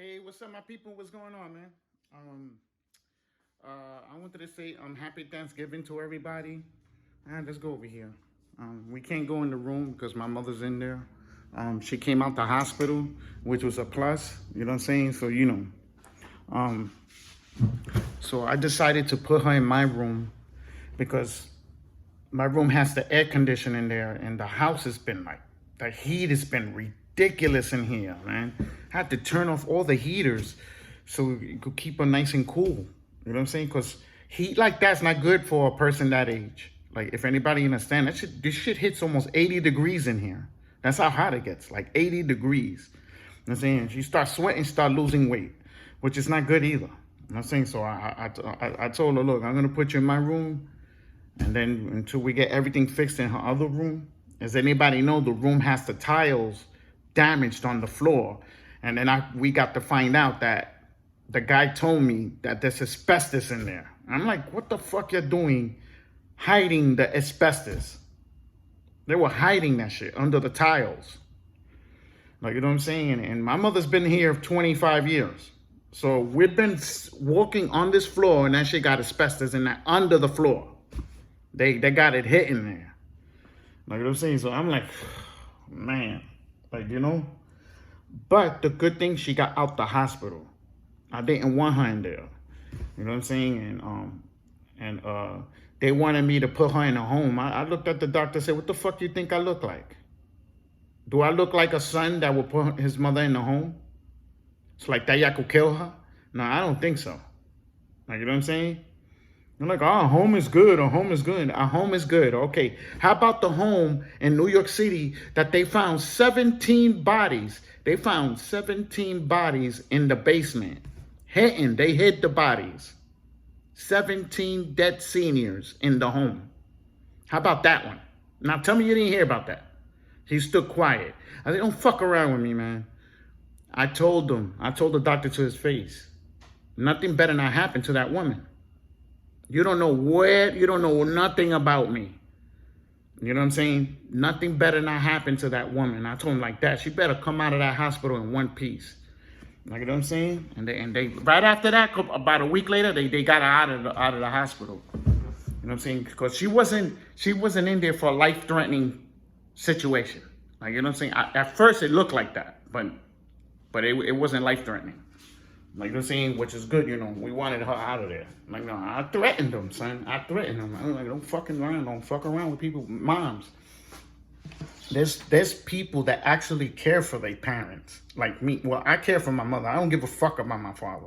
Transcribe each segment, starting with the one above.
Hey, what's up, my people? What's going on, man? I wanted to say happy Thanksgiving to everybody. Let's go over here. We can't go in the room because my mother's in there. She came out the hospital, which was a plus. You know what I'm saying? So um, so I decided to put her in my room because my room has the air conditioning in there, and the house has been like the heat has been ridiculous in here, man. I had to turn off all the heaters so you could keep her nice and cool. You know what I'm saying? Because heat like that's not good for a person that age. Like, if anybody understand, this shit hits almost 80 degrees in here. That's how hot it gets, like 80 degrees. You know what I'm saying? She starts sweating, start losing weight, which is not good either. You know what I'm saying? So I told her, look, I'm going to put you in my room, and then until we get everything fixed in her other room. As anybody know, the room has the tiles damaged on the floor. And then we got to find out that the guy told me that there's asbestos in there. I'm like, what the fuck you're doing hiding the asbestos? They were hiding that shit under the tiles. Like, you know what I'm saying? And my mother's been here 25 years. So we've been walking on this floor, and that shit got asbestos in that under the floor. They got it hitting there. Like, you know what I'm saying? So I'm like, man, like, you know. But the good thing, she got out the hospital. I didn't want her in there. You know what I'm saying? And they wanted me to put her in a home. I looked at the doctor and said, what the fuck do you think I look like? Do I look like a son that would put his mother in a home? It's like that y'all could kill her? No, I don't think so. Like, you know what I'm saying? I'm like, oh, home is good. A home is good. A home is good. Okay. How about the home in New York City that they found 17 bodies? They found 17 bodies in the basement. Hidden. They hid the bodies. 17 dead seniors in the home. How about that one? Now tell me you didn't hear about that. He stood quiet. I said, don't fuck around with me, man. I told the doctor to his face, nothing better not happen to that woman. You don't know you don't know nothing about me. You know what I'm saying? Nothing better not happen to that woman. I told him like that. She better come out of that hospital in one piece. Like, you know what I'm saying? And they right after that, about a week later, they got her out of the hospital. You know what I'm saying? Because she wasn't in there for a life-threatening situation. Like, you know what I'm saying? At first it looked like that, but it wasn't life-threatening. Like, you know what I'm saying? Which is good, you know. We wanted her out of there. Like, no, I threatened them, son. I threatened them. I was like, don't fuck around with people, moms. There's people that actually care for their parents, like me. Well, I care for my mother. I don't give a fuck about my father.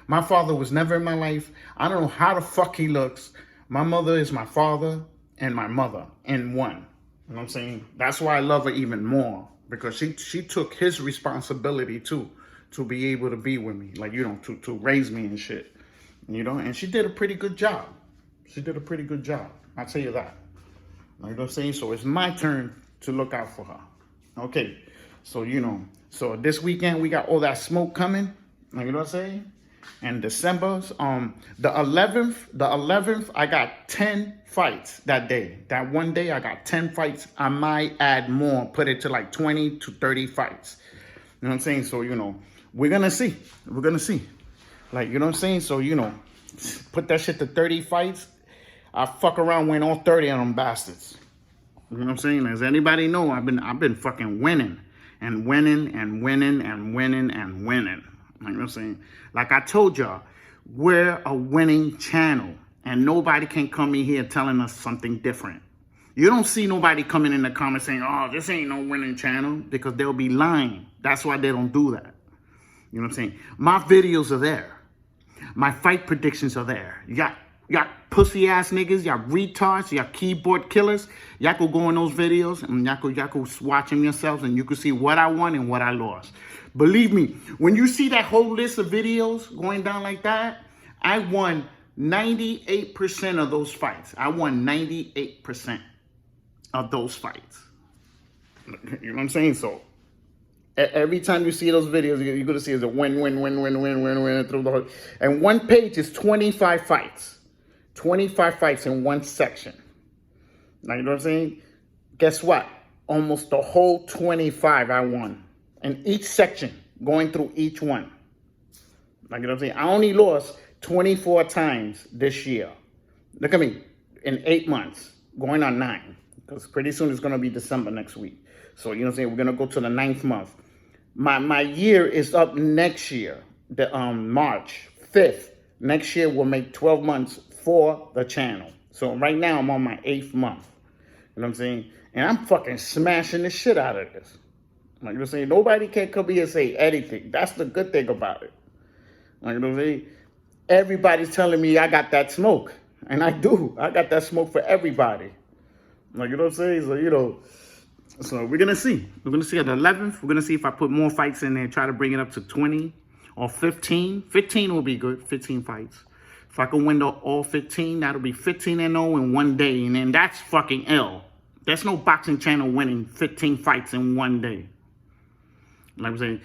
My father was never in my life. I don't know how the fuck he looks. My mother is my father and my mother in one. You know what I'm saying? That's why I love her even more, because she took his responsibility too, to be able to be with me, like, you know, to raise me and shit, you know. And she did a pretty good job. She did a pretty good job. I'll tell you that. You know what I'm saying? So it's my turn to look out for her. Okay. So, you know, so this weekend we got all that smoke coming. You know what I'm saying? And December, the 11th, I got 10 fights that day. That one day I got 10 fights. I might add more, put it to like 20 to 30 fights. You know what I'm saying? So, you know, we're going to see. We're going to see. Like, you know what I'm saying? So, you know, put that shit to 30 fights. I fuck around, win all 30 of them bastards. You know what I'm saying? As anybody know, I've been fucking winning and winning and winning and winning and winning. You know what I'm saying? Like I told y'all, we're a winning channel, and nobody can come in here telling us something different. You don't see nobody coming in the comments saying, oh, this ain't no winning channel, because they'll be lying. That's why they don't do that. You know what I'm saying? My videos are there. My fight predictions are there. Y'all pussy ass niggas, y'all retards, y'all keyboard killers. Y'all could go in those videos and y'all could watch them yourselves, and you could see what I won and what I lost. Believe me, when you see that whole list of videos going down like that, I won 98% of those fights. I won 98% of those fights. You know what I'm saying? So every time you see those videos, you're going to see it's a win through the whole. And one page is 25 fights. 25 fights in one section. Now, you know what I'm saying? Guess what? Almost the whole 25 I won. In each section, going through each one. Like, you know what I'm saying? I only lost 24 times this year. Look at me, in 8 months, going on 9. Because pretty soon it's going to be December next week. So, you know what I'm saying? We're going to go to the 9th month. My year is up next year, the March 5th. Next year we'll make 12 months for the channel. So right now I'm on my 8th month. You know what I'm saying? And I'm fucking smashing the shit out of this. Like, you know what I'm saying? Nobody can come here and say anything. That's the good thing about it. Like, you know what I'm saying? Everybody's telling me I got that smoke. And I do. I got that smoke for everybody. Like, you know what I'm saying? So, you know, so we're going to see. We're going to see at the 11th. We're going to see if I put more fights in there, try to bring it up to 20 or 15. 15 will be good, 15 fights. If I can win all 15, that'll be 15-0 in one day. And then that's fucking ill. There's no boxing channel winning 15 fights in one day. Like I'm saying,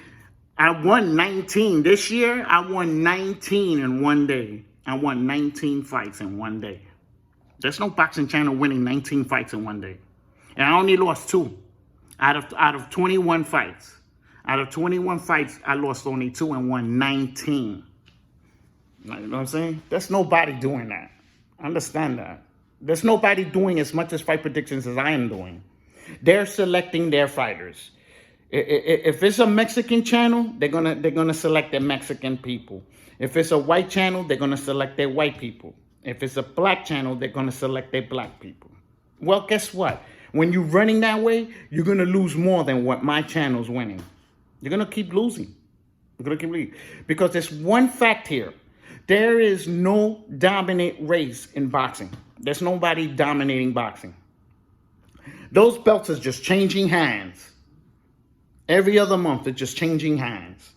I won 19 this year. I won 19 in one day. I won 19 fights in one day. There's no boxing channel winning 19 fights in one day. And I only lost 2 out of 21 fights. Out of 21 fights, I lost only 2 and won 19. You know what I'm saying? There's nobody doing that. Understand that. There's nobody doing as much as fight predictions as I am doing. They're selecting their fighters. If it's a Mexican channel, they're gonna select their Mexican people. If it's a white channel, they're gonna select their white people. If it's a black channel, they're gonna select their black people. Well, guess what? When you're running that way, you're gonna lose more than what my channel's winning. You're gonna keep losing. You're gonna keep losing. Because there's one fact here. There is no dominant race in boxing. There's nobody dominating boxing. Those belts are just changing hands. Every other month, they're just changing hands.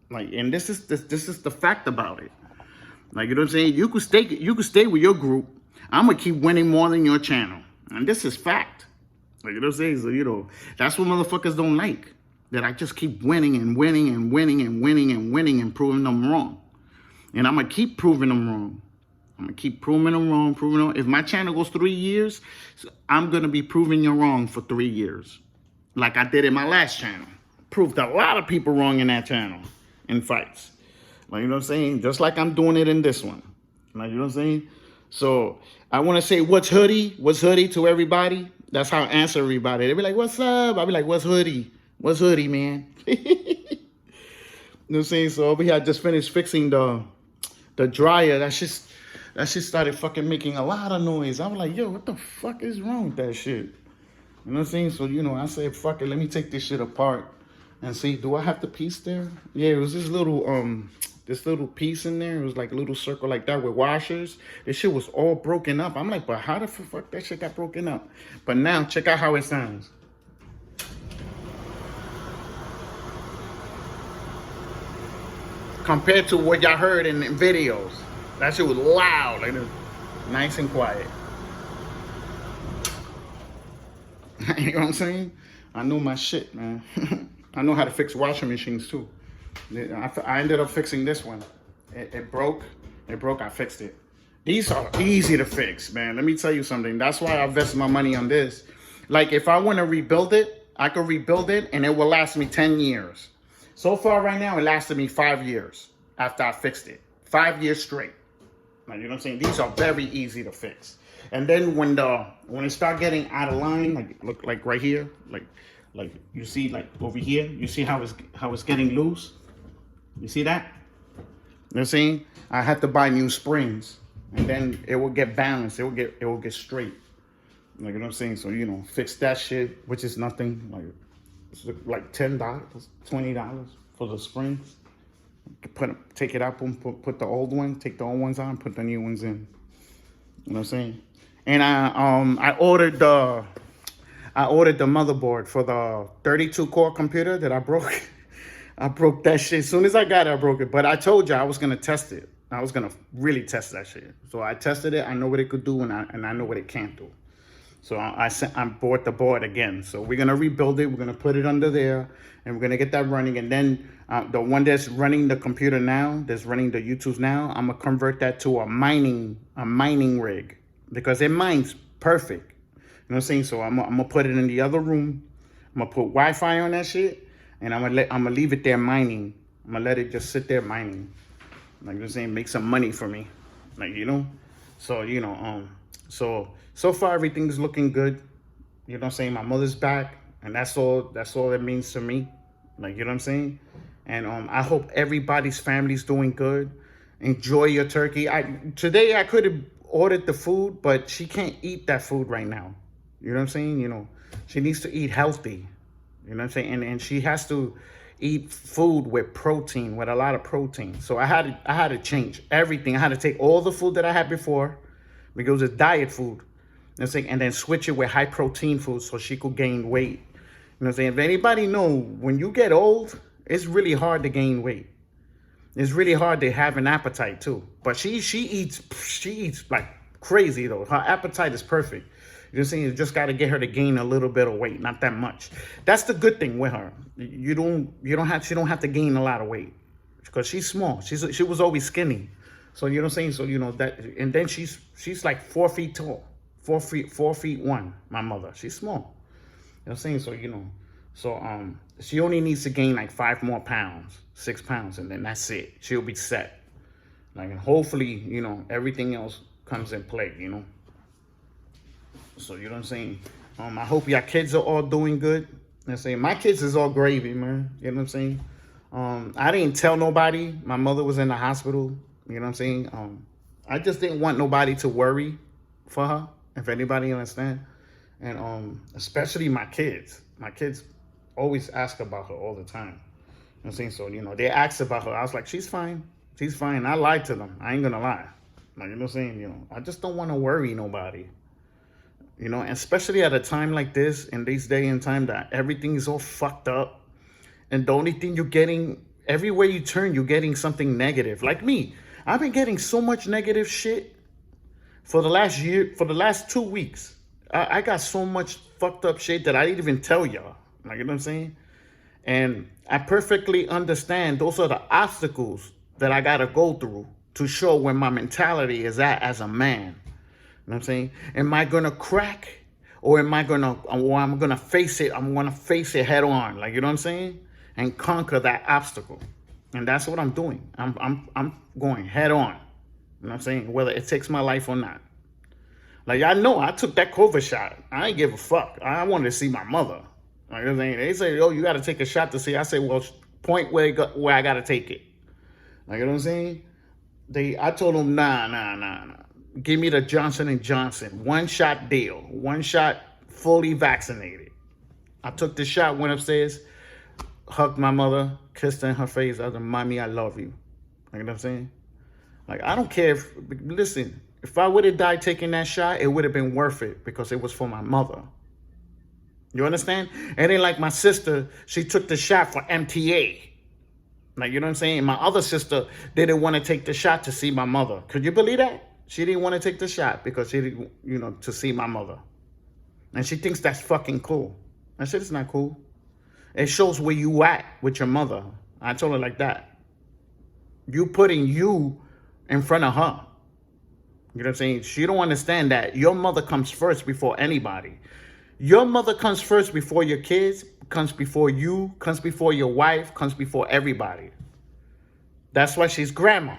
Like, and this is the fact about it. Like, you know what I'm saying? You could stay with your group. I'm gonna keep winning more than your channel, and this is fact. Like, you know what I'm saying? So, you know, that's what motherfuckers don't like. That I just keep winning and winning and winning and winning and winning and proving them wrong. And I'm gonna keep proving them wrong. I'm gonna keep proving them wrong, proving them. If my channel goes 3 years, I'm gonna be proving you wrong for 3 years. Like I did in my last channel. Proved a lot of people wrong in that channel in fights. Like, you know what I'm saying? Just like I'm doing it in this one. Like, you know what I'm saying? So I want to say, what's hoodie? What's hoodie to everybody? That's how I answer everybody. They be like, what's up? I be like, what's hoodie? What's hoodie, man? You know what I'm saying? So over here, I just finished fixing the dryer. That shit started fucking making a lot of noise. I was like, yo, what the fuck is wrong with that shit? You know what I'm saying? So, you know, I said, fuck it, let me take this shit apart and see, do I have the piece there? Yeah, it was this little piece in there. It was like a little circle like that with washers. This shit was all broken up. I'm like, but how the fuck that shit got broken up? But now, check out how it sounds. Compared to what y'all heard in videos. That shit was loud, like nice and quiet. You know what I'm saying? I know my shit, man. I know how to fix washing machines too. I ended up fixing this one. It broke. It broke. I fixed it. These are easy to fix, man. Let me tell you something. That's why I invest my money on this. Like, if I want to rebuild it, I could rebuild it and it will last me 10 years. So far right now, it lasted me 5 years after I fixed it. 5 years straight. Like, you know what I'm saying? These are very easy to fix. And then when it start getting out of line, like look like right here, like you see like over here, you see how it's getting loose. You see that? You know what I'm saying? I have to buy new springs, and then it will get balanced. It will get straight. Like, you know what I'm saying? So, you know, fix that shit, which is nothing. Like, it's like $10, $20 for the springs. Take it out, put the old one, take the old ones on, put the new ones in. You know what I'm saying? And I ordered the motherboard for the 32-core computer that I broke. I broke that shit. As soon as I got it, I broke it. But I told you I was gonna test it. I was gonna really test that shit. So I tested it. I know what it could do, and I know what it can't do. So I bought the board again. So we're gonna rebuild it. We're gonna put it under there, and we're gonna get that running. And then the one that's running the computer now, that's running the YouTubes now, I'm gonna convert that to a mining rig, because it mines perfect. You know what I'm saying? So I'm gonna put it in the other room. I'm gonna put Wi-Fi on that shit, and I'm gonna leave it there mining. I'm gonna let it just sit there mining. Like, you know what I'm saying? Make some money for me. Like, you know? So, you know, so far everything's looking good. You know what I'm saying? My mother's back, and that's all it means to me. Like, you know what I'm saying? And I hope everybody's family's doing good. Enjoy your turkey. Today I could have ordered the food, but she can't eat that food right now. You know what I'm saying? You know, she needs to eat healthy. You know what I'm saying? And she has to eat food with protein, with a lot of protein. So I had to change everything. I had to take all the food that I had before, because it's diet food, and then switch it with high protein food so she could gain weight. You know what I'm saying? If anybody know, when you get old, it's really hard to gain weight. It's really hard to have an appetite too. But she eats like crazy though. Her appetite is perfect. You know what I'm saying? You just got to get her to gain a little bit of weight, not that much. That's the good thing with her. She don't have to gain a lot of weight, because she's small. She was always skinny. So, you know what I'm saying? So, you know that, and then she's like 4 feet tall. 4 feet 1, my mother. She's small. You know what I'm saying? So, you know, so she only needs to gain like 5 more pounds, 6 pounds, and then that's it. She'll be set. Like, and hopefully, you know, everything else comes in play, you know. So, you know what I'm saying? I hope your kids are all doing good. I'm saying my kids is all gravy, man. You know what I'm saying? I didn't tell nobody. My mother was in the hospital. You know what I'm saying? I just didn't want nobody to worry for her, if anybody understand. And especially my kids. My kids always ask about her all the time. You know what I'm saying? So, you know, they asked about her. I was like, she's fine. She's fine. I lied to them. I ain't gonna lie. Like, you know what I'm saying? You know, I just don't want to worry nobody. You know, and especially at a time like this, in this day and time that everything is all fucked up. And the only thing you're getting, everywhere you turn, you're getting something negative. Like me, I've been getting so much negative shit for the last year, for the last 2 weeks. I got so much fucked up shit that I didn't even tell y'all. Like, you know what I'm saying? And I perfectly understand those are the obstacles that I got to go through to show where my mentality is at as a man. You know what I'm saying? Am I going to crack, or am I going to, or I'm going to face it? I'm going to face it head on. Like, you know what I'm saying? And conquer that obstacle. And that's what I'm doing. I'm going head on. You know what I'm saying? Whether it takes my life or not. Like, I know I took that COVID shot. I ain't give a fuck. I wanted to see my mother. Like, you know what I'm saying? They say, oh, you got to take a shot to see. I say, well, point where I got to take it. Like, you know what I'm saying? I told them, nah. Give me the Johnson & Johnson. 1-shot deal. 1 shot, fully vaccinated. I took the shot, went upstairs, hugged my mother, kissed her in her face. I was like, Mommy, I love you. Like, you know what I'm saying? Like, I don't care if, listen, if I would have died taking that shot, it would have been worth it, because it was for my mother. You understand? And then like my sister, she took the shot for MTA. Like, you know what I'm saying? My other sister didn't want to take the shot to see my mother. Could you believe that? She didn't want to take the shot because she didn't, you know, to see my mother. And she thinks that's fucking cool. I said, it's not cool. It shows where you at with your mother. I told her like that. You putting you in front of her. You know what I'm saying? She don't understand that your mother comes first before anybody. Your mother comes first before your kids, comes before you, comes before your wife, comes before everybody. That's why she's grandma.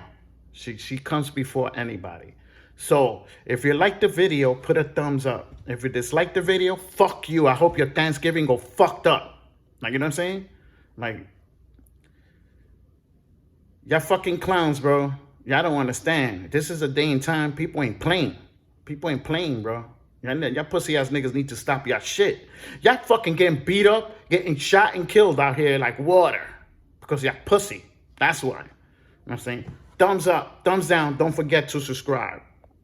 She comes before anybody. So if you like the video, put a thumbs up. If you dislike the video, fuck you. I hope your Thanksgiving go fucked up. Like, you know what I'm saying? Like, y'all fucking clowns, bro. Y'all don't understand. This is a day and time. People ain't playing. People ain't playing, bro. Y'all pussy ass niggas need to stop y'all shit. Y'all fucking getting beat up, getting shot and killed out here like water. Because y'all pussy. That's why. You know what I'm saying? Thumbs up, thumbs down. Don't forget to subscribe.